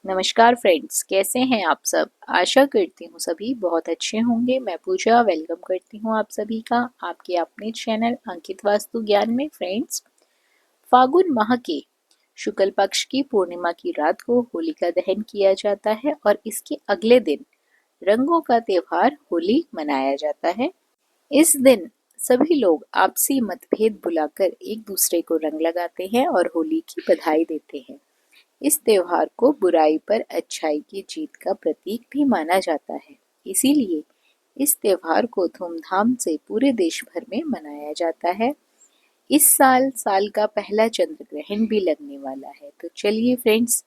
नमस्कार फ्रेंड्स, कैसे हैं आप सब। आशा करती हूँ सभी बहुत अच्छे होंगे। मैं पूजा वेलकम करती हूँ आप सभी का आपके अपने चैनल अंकित वास्तु ज्ञान में। फ्रेंड्स, फागुन माह के शुक्ल पक्ष की पूर्णिमा की रात को होलिका दहन किया जाता है और इसके अगले दिन रंगों का त्योहार होली मनाया जाता है। इस दिन सभी लोग आपसी मतभेद भुलाकर एक दूसरे को रंग लगाते हैं और होली की बधाई देते हैं। इस त्योहार को बुराई पर अच्छाई की जीत का प्रतीक भी माना जाता है। इसीलिए इस त्योहार को धूमधाम से पूरे देश भर में मनाया जाता है। इस साल का पहला चंद्र ग्रहण भी लगने वाला है। तो चलिए फ्रेंड्स,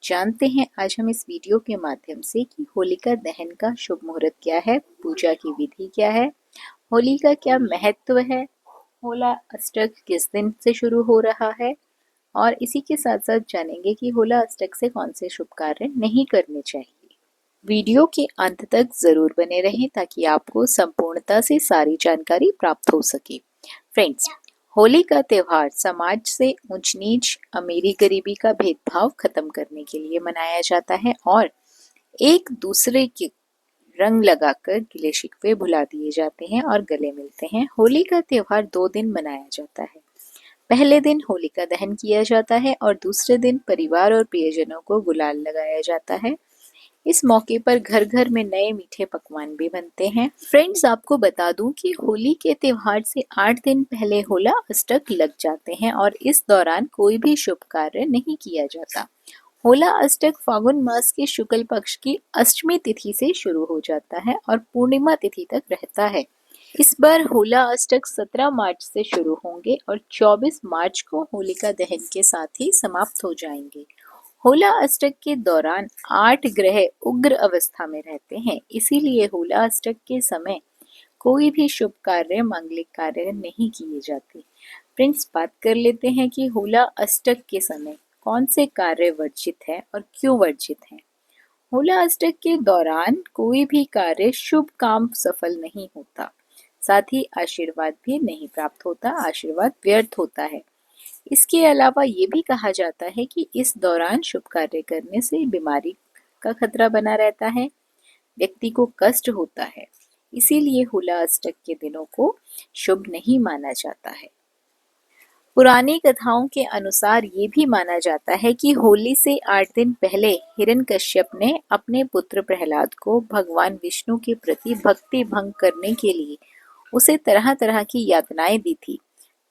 जानते हैं आज हम इस वीडियो के माध्यम से कि होलिका दहन का शुभ मुहूर्त क्या है, पूजा की विधि क्या है, होली का क्या महत्व है, होला अष्टक किस दिन से शुरू हो रहा है और इसी के साथ साथ जानेंगे कि होला अष्टक से कौन से शुभ कार्य नहीं करने चाहिए। वीडियो के अंत तक जरूर बने रहें ताकि आपको संपूर्णता से सारी जानकारी प्राप्त हो सके। फ्रेंड्स, होली का त्योहार समाज से ऊंच नीच, अमीरी गरीबी का भेदभाव खत्म करने के लिए मनाया जाता है और एक दूसरे के रंग लगाकर गिले शिकवे भुला दिए जाते हैं और गले मिलते हैं। होली का त्योहार 2 दिन मनाया जाता है। पहले दिन होलिका दहन किया जाता है और दूसरे दिन परिवार और प्रियजनों को गुलाल लगाया जाता है। इस मौके पर घर घर में नए मीठे पकवान भी बनते हैं। फ्रेंड्स, आपको बता दूं कि होली के त्योहार से 8 दिन पहले होला अष्टक लग जाते हैं और इस दौरान कोई भी शुभ कार्य नहीं किया जाता। होला अष्टक फागुन मास के शुक्ल पक्ष की अष्टमी तिथि से शुरू हो जाता है और पूर्णिमा तिथि तक रहता है। इस बार होला अष्टक 17 मार्च से शुरू होंगे और 24 मार्च को होलिका दहन के साथ ही समाप्त हो जाएंगे। होला अष्टक के दौरान 8 ग्रह उग्र अवस्था में रहते हैं, इसीलिए होला अष्टक के समय कोई भी शुभ कार्य, मांगलिक कार्य नहीं किए जाते। फ्रेंड्स, बात कर लेते हैं कि होला अष्टक के समय कौन से कार्य वर्जित है और क्यों वर्जित है। होला अष्टक के दौरान कोई भी कार्य, शुभ काम सफल नहीं होता, साथ ही आशीर्वाद भी नहीं प्राप्त होता, आशीर्वाद व्यर्थ होता है। इसके अलावा ये भी कहा जाता है कि इस दौरान शुभ कार्य करने से बीमारी का खतरा बना रहता है, व्यक्ति को कष्ट होता है। इसीलिए होला अष्टक के दिनों को शुभ नहीं माना जाता है। पुरानी कथाओं के अनुसार ये भी माना जाता है कि होली से 8 दिन पहले हिरण्यकश्यप ने अपने पुत्र प्रहलाद को भगवान विष्णु के प्रति भक्ति भंग करने के लिए उसे तरह तरह की यातनाएं दी थी।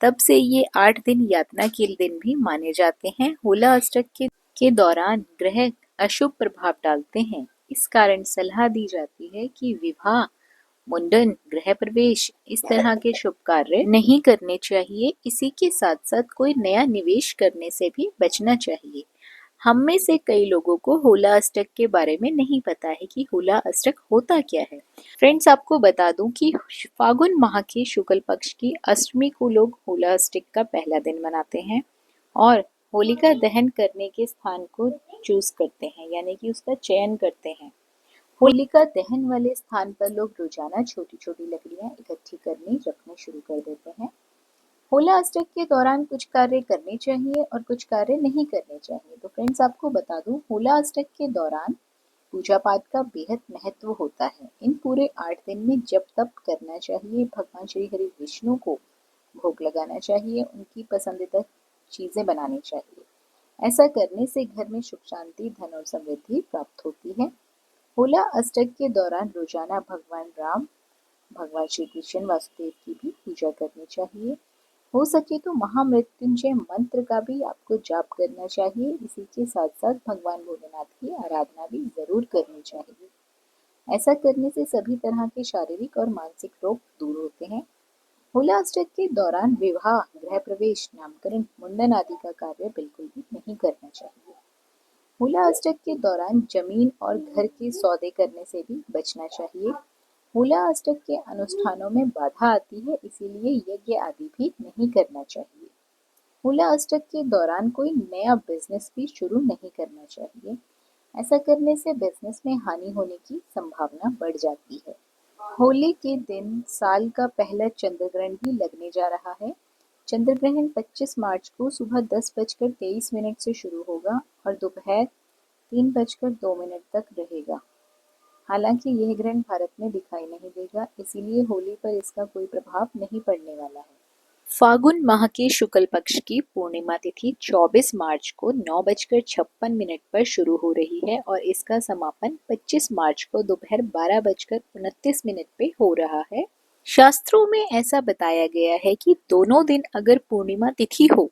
तब से ये 8 दिन यातना के दिन भी माने जाते हैं। होला अष्टक के दौरान ग्रह अशुभ प्रभाव डालते हैं। इस कारण सलाह दी जाती है कि विवाह, मुंडन, गृह प्रवेश, इस तरह के शुभ कार्य नहीं करने चाहिए। इसी के साथ साथ कोई नया निवेश करने से भी बचना चाहिए। हम में से कई लोगों को होला अष्टक के बारे में नहीं पता है कि होला अष्टक होता क्या है। फ्रेंड्स, आपको बता दूं कि फागुन माह के शुक्ल पक्ष की अष्टमी को लोग होला अष्टक का पहला दिन मनाते हैं और होलिका दहन करने के स्थान को चूज करते हैं, यानी कि उसका चयन करते हैं। होलिका दहन वाले स्थान पर लोग रोजाना छोटी छोटी लकड़ियां इकट्ठी करनी रखने शुरू कर देते हैं। होला अष्टक के दौरान कुछ कार्य करने चाहिए और कुछ कार्य नहीं करने चाहिए। तो फ्रेंड्स, आपको बता दूं, होला अष्टक के दौरान पूजा पाठ का बेहद महत्व होता है। इन पूरे 8 दिन में जप तप करना चाहिए, भगवान श्री हरि विष्णु को भोग लगाना चाहिए, उनकी पसंदीदा चीजें बनानी चाहिए। ऐसा करने से घर में सुख शांति, धन और समृद्धि प्राप्त होती है। होला अष्टक के दौरान रोजाना भगवान राम, भगवान श्री कृष्ण वासुदेव की भी पूजा करनी चाहिए। हो सके तो महामृत्युंजय मंत्र का भी आपको जाप करना चाहिए। इसी के साथ साथ भगवान भोलेनाथ की आराधना भी जरूर करनी चाहिए। ऐसा करने से सभी तरह के शारीरिक और मानसिक रोग दूर होते हैं। होला अष्टक के दौरान विवाह, गृह प्रवेश, नामकरण, मुंडन आदि का कार्य बिल्कुल भी नहीं करना चाहिए। होला अष्टक के दौरान जमीन और घर के सौदे करने से भी बचना चाहिए। होला अष्टक के अनुष्ठानों में बाधा आती है, इसीलिए यज्ञ आदि भी नहीं करना चाहिए। होला अष्टक के दौरान कोई नया बिजनेस भी शुरू नहीं करना चाहिए। ऐसा करने से बिजनेस में हानि होने की संभावना बढ़ जाती है। होली के दिन साल का पहला चंद्र ग्रहण भी लगने जा रहा है। चंद्र ग्रहण 25 मार्च को सुबह 10:23 से शुरू होगा और दोपहर 3:02 तक रहेगा। हालांकि यह ग्रहण भारत में दिखाई नहीं देगा, इसीलिए होली पर इसका कोई प्रभाव नहीं पड़ने वाला है। फागुन माह के शुक्ल पक्ष की पूर्णिमा तिथि 24 मार्च को 9:56 पर शुरू हो रही है और इसका समापन 25 मार्च को दोपहर 12:29 पे हो रहा है। शास्त्रों में ऐसा बताया गया है कि दोनों दिन अगर पूर्णिमा तिथि हो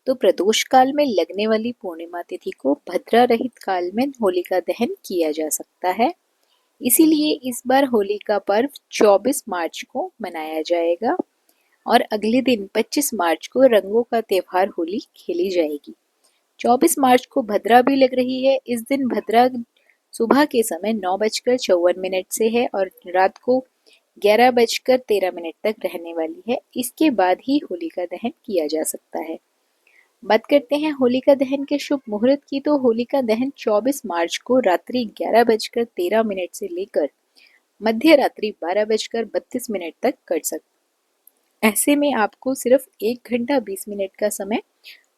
तो प्रदोष काल में लगने वाली पूर्णिमा तिथि को भद्रा रहित काल में होलिका दहन किया जा सकता है। इसीलिए इस बार होली का पर्व 24 मार्च को मनाया जाएगा और अगले दिन 25 मार्च को रंगों का त्योहार होली खेली जाएगी। 24 मार्च को भद्रा भी लग रही है। इस दिन भद्रा सुबह के समय 9:54 से है और रात को 11:13 तक रहने वाली है। इसके बाद ही होलिका दहन किया जा सकता है। बात करते हैं होलिका दहन के शुभ मुहूर्त की, तो होलिका दहन 24 मार्च को रात्रि 11:13 से लेकर मध्य रात्रि 12:32 तक कर सकते। ऐसे में आपको सिर्फ 1 घंटा 20 मिनट का समय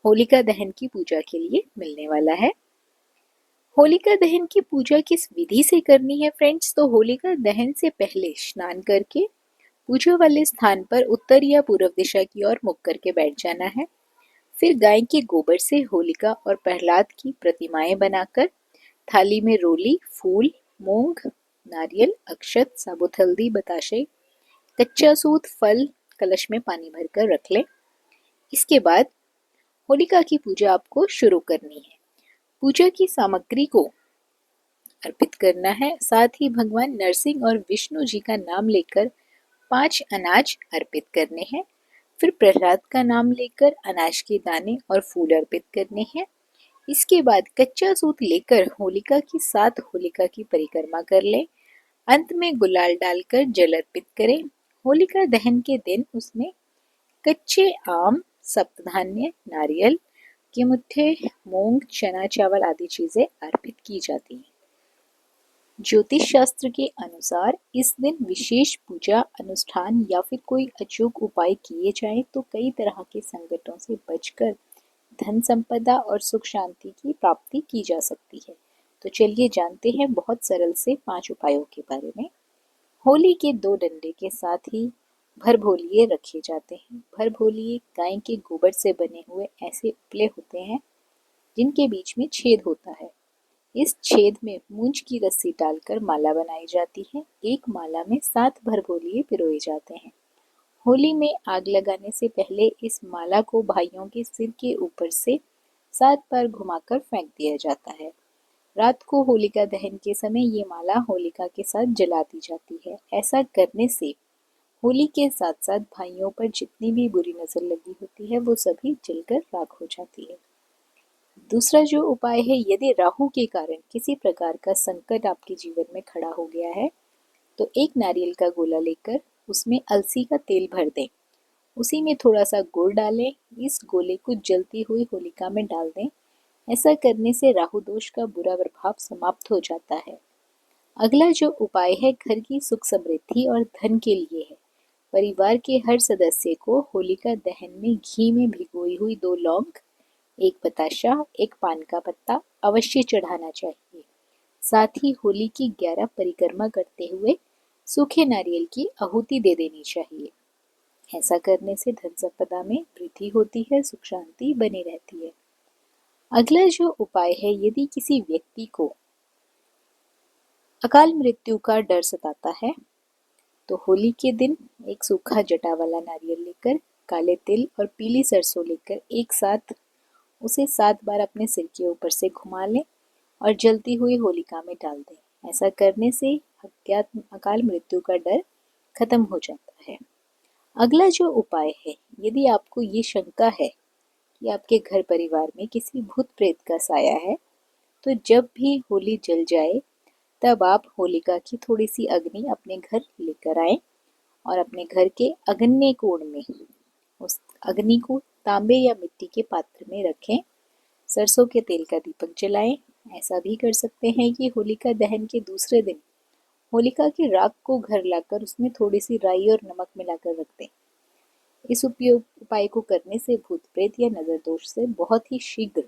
होलिका दहन की पूजा के लिए मिलने वाला है। होलिका दहन की पूजा किस विधि से करनी है फ्रेंड्स, तो होलिका दहन से पहले स्नान करके पूजा वाले स्थान पर उत्तर या पूर्व दिशा की ओर मुख करके बैठ जाना है। फिर गाय के गोबर से होलिका और प्रहलाद की प्रतिमाएं बनाकर थाली में रोली, फूल, मूंग, नारियल, अक्षत, साबुत हल्दी, बताशे, कच्चा सूत, फल, कलश में पानी भरकर रख लें। इसके बाद होलिका की पूजा आपको शुरू करनी है। पूजा की सामग्री को अर्पित करना है। साथ ही भगवान नरसिंह और विष्णु जी का नाम लेकर 5 अनाज अर्पित करने हैं। फिर प्रहलाद का नाम लेकर अनाज के दाने और फूल अर्पित करने हैं। इसके बाद कच्चा सूत लेकर होलिका की 7 होलिका की परिक्रमा कर लें। अंत में गुलाल डालकर जल अर्पित करें। होलिका दहन के दिन उसमें कच्चे आम, सप्तधान्य, नारियल के मुट्ठे, मूंग, चना, चावल आदि चीजें अर्पित की जाती हैं। ज्योतिष शास्त्र के अनुसार इस दिन विशेष पूजा अनुष्ठान या फिर कोई अचूक उपाय किए जाएं तो कई तरह के संकटों से बचकर धन संपदा और सुख शांति की प्राप्ति की जा सकती है। तो चलिए जानते हैं बहुत सरल से 5 उपायों के बारे में। होली के 2 डंडे के साथ ही भरभोलिये रखे जाते हैं। भरभोलिये गाय के गोबर से बने हुए ऐसे उपले होते हैं जिनके बीच में छेद होता है। इस छेद में मूंज की रस्सी डालकर माला बनाई जाती है। एक माला में 7 भरभोलिये पिरोए जाते हैं। होली में आग लगाने से पहले इस माला को भाइयों के सिर के ऊपर से 7 बार घुमाकर फेंक दिया जाता है। रात को होलिका दहन के समय ये माला होलिका के साथ जला दी जाती है। ऐसा करने से होली के साथ साथ भाइयों पर जितनी भी बुरी नजर लगी होती है वो सभी जलकर राख हो जाती है। दूसरा जो उपाय है, यदि राहु के कारण किसी प्रकार का संकट आपके जीवन में खड़ा हो गया है तो एक नारियल का गोला लेकर उसमें अलसी का तेल भर दें। उसी में थोड़ा सा गुड़ डालें। इस गोले को जलती हुई होलिका में डाल दें। ऐसा करने से राहु दोष का बुरा प्रभाव समाप्त हो जाता है। अगला जो उपाय है घर की सुख समृद्धि और धन के लिए है। परिवार के हर सदस्य को होलिका दहन में घी में भिगोई हुई 2 लौंग, 1 बताशा, 1 पान का पत्ता अवश्य चढ़ाना चाहिए। साथ ही होली की 11 परिक्रमा करते हुए सूखे नारियल की आहुति दे देनी चाहिए। ऐसा करने से धन संपदा में वृद्धि होती है, सुख शांति बनी रहती है। अगला जो उपाय है, यदि किसी व्यक्ति को अकाल मृत्यु का डर सताता है तो होली के दिन एक सूखा जटा वाला नारियल लेकर काले तिल और पीली सरसों लेकर एक साथ उसे 7 बार अपने सिर के ऊपर से घुमा लें और जलती हुई होलिका में डाल दें। ऐसा करने से अज्ञात अकाल मृत्यु का डर खत्म हो जाता है। अगला जो उपाय है, यदि आपको ये शंका है कि आपके घर परिवार में किसी भूत प्रेत का साया है तो जब भी होली जल जाए तब आप होलिका की थोड़ी सी अग्नि अपने घर लेकर आए और अपने घर के अग्नि कोण में उस अग्नि को तांबे या मिट्टी के पात्र में रखें। सरसों के तेल का दीपक जलाएं। ऐसा भी कर सकते हैं कि होलिका दहन के दूसरे दिन होलिका की राख को घर लाकर उसमें थोड़ी सी राई और नमक मिलाकर रख दें। इस उपाय को करने से भूत प्रेत या नजर दोष से बहुत ही शीघ्र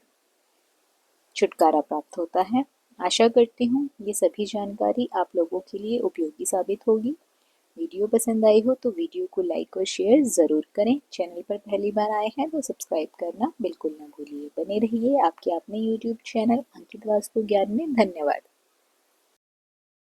छुटकारा प्राप्त होता है। आशा करती हूँ ये सभी जानकारी आप लोगों के लिए उपयोगी साबित होगी। वीडियो पसंद आई हो तो वीडियो को लाइक और शेयर ज़रूर करें। चैनल पर पहली बार आए हैं तो सब्सक्राइब करना बिल्कुल ना भूलिए। बने रहिए आपके अपने यूट्यूब चैनल अंकित वास्तु ज्ञान में। धन्यवाद।